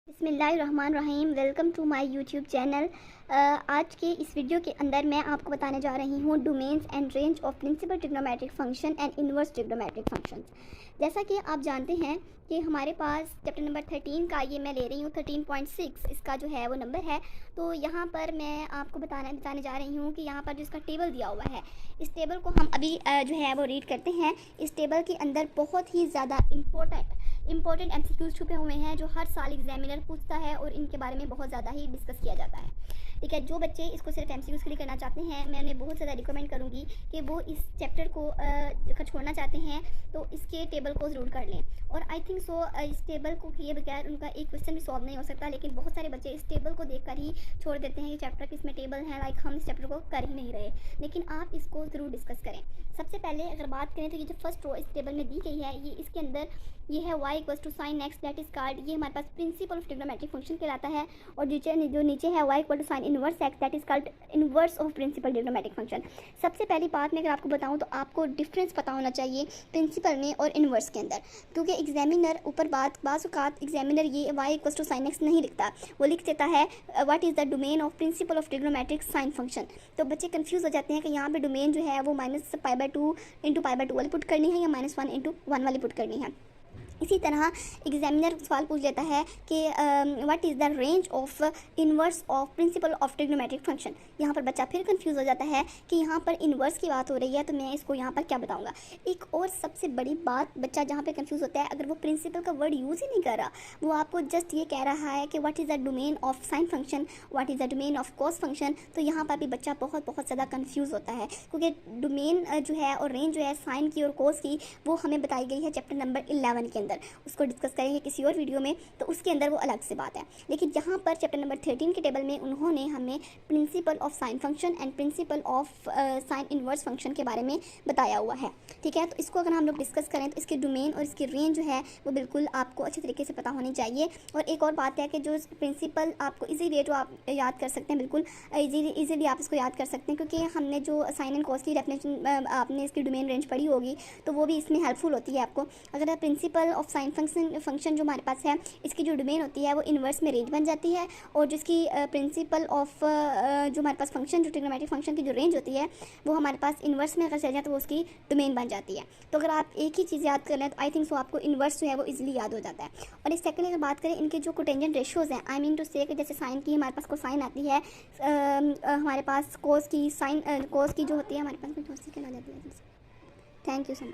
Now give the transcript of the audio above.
बिस्मिल्लाहिर्रहमानिर्रहीम। Welcome to my YouTube channel. आज के इस वीडियो के अंदर मैं आपको बताने जा रही हूँ domains and range of principal trigonometric function and inverse trigonometric functions. जैसा कि आप जानते हैं कि हमारे पास चैप्टर नंबर 13 का ये मैं ले रही हूँ 13.6 इसका जो है वो नंबर है। तो यहाँ पर मैं आपको बताने जा रही हूँ कि यहाँ पर जो इसका टेबल दिया हुआ है, इस टेबल को हम अभी जो है वो रीड करते हैं। इस टेबल के अंदर बहुत ही ज़्यादा इंपॉर्टेंट एमसीक्यूज छुपे हुए हैं जो हर साल एग्जामिनर पूछता है और इनके बारे में बहुत ज़्यादा ही डिस्कस किया जाता है। ठीक है, जो बच्चे इसको सिर्फ एमसीक्यूज के लिए करना चाहते हैं, मैं उन्हें बहुत ज़्यादा रिकमेंड करूँगी कि वो इस चैप्टर को छोड़ना चाहते हैं तो इसके टेबल को ज़रूर कर लें। और आई थिंक सो इस टेबल को किए बगैर उनका एक क्वेश्चन भी सॉल्व नहीं हो सकता, लेकिन बहुत सारे बच्चे इस टेबल को देखकर ही छोड़ देते हैं कि चैप्टर किस में टेबल है, लाइक हम इस चैप्टर को कर ही नहीं रहे। लेकिन आप इसको ज़रूर डिस्कस करें। सबसे पहले अगर बात करें तो ये जो फर्स्ट रो इस टेबल में दी गई है, ये इसके अंदर ये है y equals to sine x that is called, ये हमारे पास प्रिंसिपल ऑफ ट्रिग्नोमेट्रिक फंक्शन कहलाता है। और जो नीचे है y equal to sine inverse x that is called inverse of principal trigonometric function. सबसे पहली बात मैं अगर आपको बताऊं तो आपको डिफरेंस पता होना चाहिए प्रिंसिपल में और इनवर्स के अंदर, क्योंकि एग्जामिनर ऊपर बाज़ एग्जामिनर ये y equals to sine x नहीं लिखता, वो लिख देता है what is the domain of principal of trigonometric sine function. तो बच्चे कंफ्यूज हो जाते हैं कि यहाँ पे डोमेन जो है वो -π/2 इंटू π/2 वाली पुट करनी है या -1 इंटू 1 वाली पुट करनी है। इसी तरह एग्जामिनर सवाल पूछ लेता है कि what is the range of inverse of principal of trigonometric function. यहाँ पर बच्चा फिर कंफ्यूज हो जाता है कि यहाँ पर इनवर्स की बात हो रही है तो मैं इसको यहाँ पर क्या बताऊँगा। एक और सबसे बड़ी बात, बच्चा जहाँ पे कंफ्यूज होता है, अगर वो प्रिंसिपल का वर्ड यूज़ ही नहीं कर रहा, वो आपको जस्ट ये कह रहा है कि what is the domain of sine function, what is the domain of cos function, तो यहाँ पर भी बच्चा बहुत ज़्यादा कंफ्यूज होता है, क्योंकि डोमेन जो है और रेंज जो है साइन की और कॉस की वो हमें बताई गई है चैप्टर नंबर 11 के अंदर। उसको डिस्कस करेंगे किसी और वीडियो में, तो उसके अंदर वो अलग से बात है। लेकिन यहाँ पर चैप्टर नंबर 13 के टेबल में उन्होंने हमें principle of sine function and principle of sine inverse function के बारे में बताया हुआ है। ठीक है, तो इसको अगर हम लोग डिस्कस करें तो इसके डोमेन और इसकी रेंज जो है वो बिल्कुल आपको अच्छे तरीके से पता होनी चाहिए। और एक और बात है कि जो प्रिंसिपल आपको इजीली जो आप याद कर सकते हैं, बिल्कुल इजीली आप इसको याद कर सकते हैं, क्योंकि हमने जो साइन एंड कॉस की डेफिनेशन आपने इसकी डोमेन रेंज पढ़ी होगी तो वो भी इसमें हेल्पफुल होती है आपको। अगर प्रिंसिपल ऑफ साइन फंक्शन जो हमारे पास है, इसकी जो डोमेन होती है वो इनवर्स में रेंज बन जाती है, और जिसकी प्रिंसिपल ऑफ जो हमारे पास फंक्शन जो ट्रिग्नोमेट्रिक फंक्शन की जो रेंज होती है वो हमारे पास इनवर्स में अगर चल जाए तो वो उसकी डोमेन बन जाती है। तो अगर आप एक ही चीज़ याद कर लें तो आई थिंक सो आपको इनवर्स जो है वो इजीली याद हो जाता है। और इस सेकंड अगर बात करें इनके जो कोटेंजेंट रेशियोज हैं, आई मीन टू से कि जैसे साइन की हमारे पास कोसाइन आती है, हमारे पास कोस की जो होती है हमारे पास क्या आ जाती है। Thank you so much.